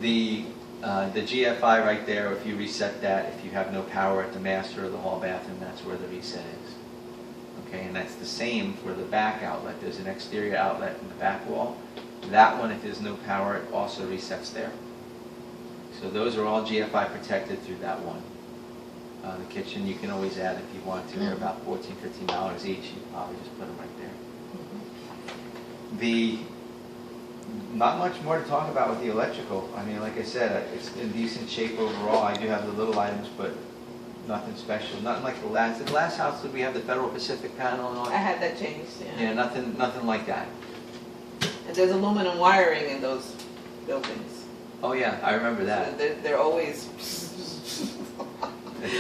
The GFI right there, if you reset that, if you have no power at the master or the hall bathroom, that's where the reset is. Okay, and that's the same for the back outlet. There's an exterior outlet in the back wall. That one, if there's no power, it also resets there. So those are all GFI protected through that one. The kitchen, you can always add if you want to. They're about $14, $15 each. You probably just put them right there. Not much more to talk about with the electrical. I mean, like I said, it's in decent shape overall. I do have the little items, but nothing special. Nothing like the last. The last house, did we have the Federal Pacific panel and all? I had that changed, yeah. Yeah, nothing like that. And there's aluminum wiring in those buildings. Oh yeah, I remember that. So they're always...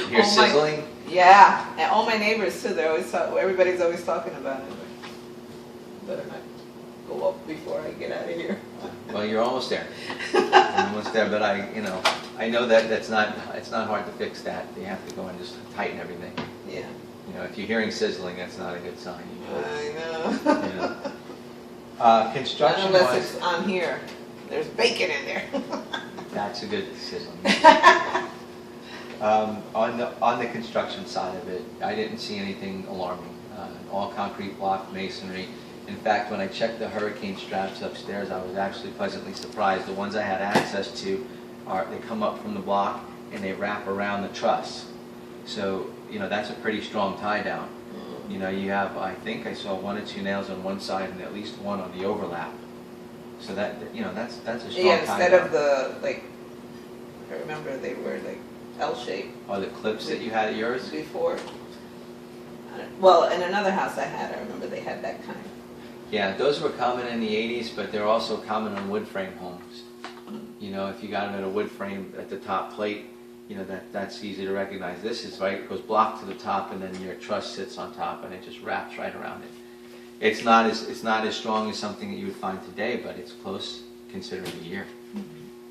You're sizzling? Yeah, and all my neighbors too, they're always everybody's always talking about it. Better not go up before I get out of here. Well, you're almost there. You're almost there, but I know that it's not hard to fix that. You have to go and just tighten everything. Yeah. You know, if you're hearing sizzling, that's not a good sign. I know. You know. Construction unless it's on here. There's bacon in there. That's a good sizzling. On the construction side of it, I didn't see anything alarming. All concrete block masonry. In fact, when I checked the hurricane straps upstairs, I was actually pleasantly surprised. The ones I had access to they come up from the block and they wrap around the truss. So, you know, that's a pretty strong tie down. You know, you have, I think I saw 1 or 2 nails on one side and at least 1 on the overlap. So that, you know, that's a strong tie down. Yeah, instead of the, like, I remember they were like L-shaped. Or the clips that you had at yours? Before. Well, in another house I had, I remember they had that kind. Yeah, those were common in the 80s, but they're also common on wood frame homes. You know, if you got them in a wood frame at the top plate, you know, that's easy to recognize. This is right, it goes block to the top and then your truss sits on top and it just wraps right around it. It's not as strong as something that you would find today, but it's close considering the year.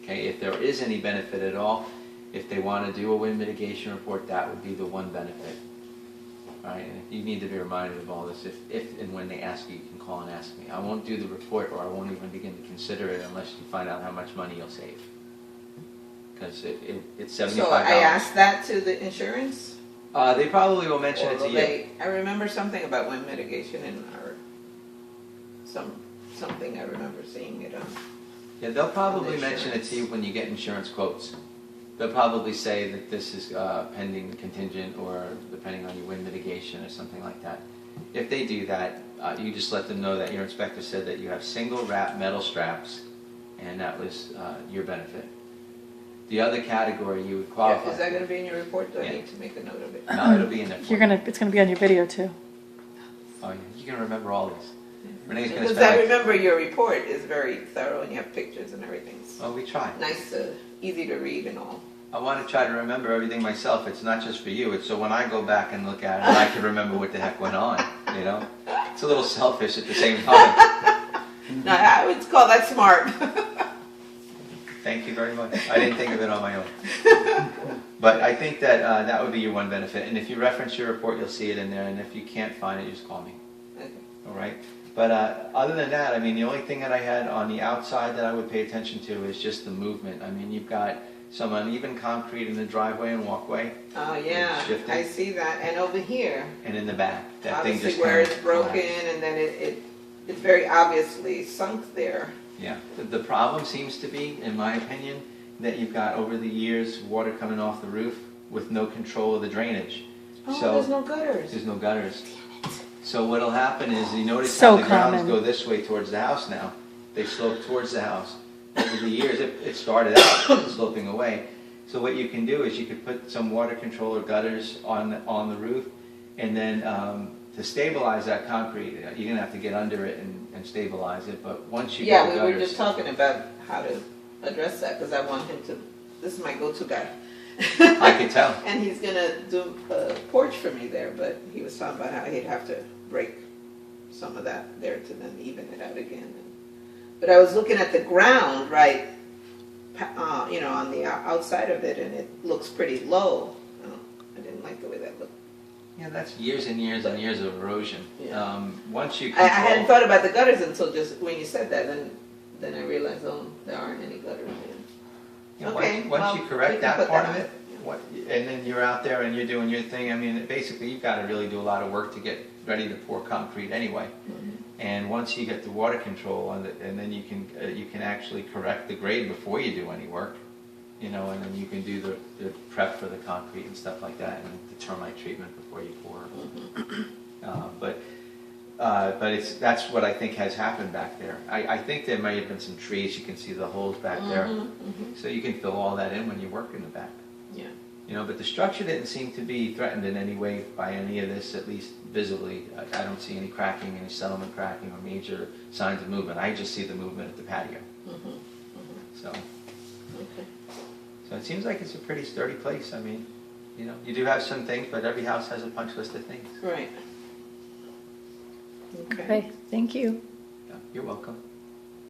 Okay, if there is any benefit at all, if they want to do a wind mitigation report, that would be the one benefit. Right, and you need to be reminded of all this. If and when they ask you, you can call and ask me. I won't do the report, or I won't even begin to consider it unless you find out how much money you'll save. Because it's $75. So I asked that to the insurance? They probably will mention it to you. I remember something about wind mitigation in our something I remember seeing it on. Yeah, they'll probably mention it to you when you get insurance quotes. They'll probably say that this is pending contingent or depending on your wind mitigation or something like that. If they do that, you just let them know that your inspector said that you have single wrap metal straps and that was your benefit. The other category you would qualify. Yeah, is that going to be in your report? Do I need to make a note of it? No, it'll be in there. It's going to be on your video too. Oh yeah, you can remember all these. Renee's going to Because spend I remember your report is very thorough and you have pictures and everything. Oh, we try. Nice, easy to read and all. I want to try to remember everything myself. It's not just for you. It's so when I go back and look at it, I can remember what the heck went on. You know, it's a little selfish at the same time. No, I would call that smart. Thank you very much. I didn't think of it on my own. But I think that that would be your one benefit. And if you reference your report, you'll see it in there. And if you can't find it, you just call me. Okay. All right. But other than that, I mean, the only thing that I had on the outside that I would pay attention to is just the movement. I mean, you've got some uneven concrete in the driveway and walkway. Oh yeah, I see that. And over here, and in the back, that obviously thing just where it's broken collapsed. and then it's very obviously sunk there. Yeah, the problem seems to be, in my opinion, that you've got over the years water coming off the roof with no control of the drainage. Oh, so there's no gutters. There's no gutters. So what'll happen is, you notice So how the grounds common. go this way towards the house now. They slope towards the house. Over the years, it started out sloping away. So what you can do is you could put some water control or gutters on the roof, and then to stabilize that concrete, you're going to have to get under it and stabilize it. But once you get the Yeah, we gutters, were just talking about how to address that because I want him to, this is my go-to guy. I can tell. And he's going to do a porch for me there, but he was talking about how he'd have to break some of that there to then even it out again. But I was looking at the ground, right, you know, on the outside of it, and it looks pretty low. I didn't like the way that looked. Yeah, that's years and years and years of erosion. Yeah. Once you I control, hadn't thought about the gutters until just when you said that, then I realized, oh, there aren't any gutters in. You know, Okay, once well, you we correct can that put part that of on. it, and then you're out there and you're doing your thing, I mean, basically, you've got to really do a lot of work to get ready to pour concrete anyway. And once you get the water control on it, and then you can actually correct the grade before you do any work, you know, and then you can do the prep for the concrete and stuff like that, and the termite treatment before you pour. But that's what I think has happened back there. I think there may have been some trees, you can see the holes back there, so you can fill all that in when you work in the back. Yeah. You know, but the structure didn't seem to be threatened in any way by any of this, at least visibly. I don't see any cracking, any settlement cracking, or major signs of movement. I just see the movement at the patio. So, Okay. so it seems like it's a pretty sturdy place. I mean, you know, you do have some things, but every house has a punch list of things. Right. Okay. Okay, thank you. Yeah, you're welcome.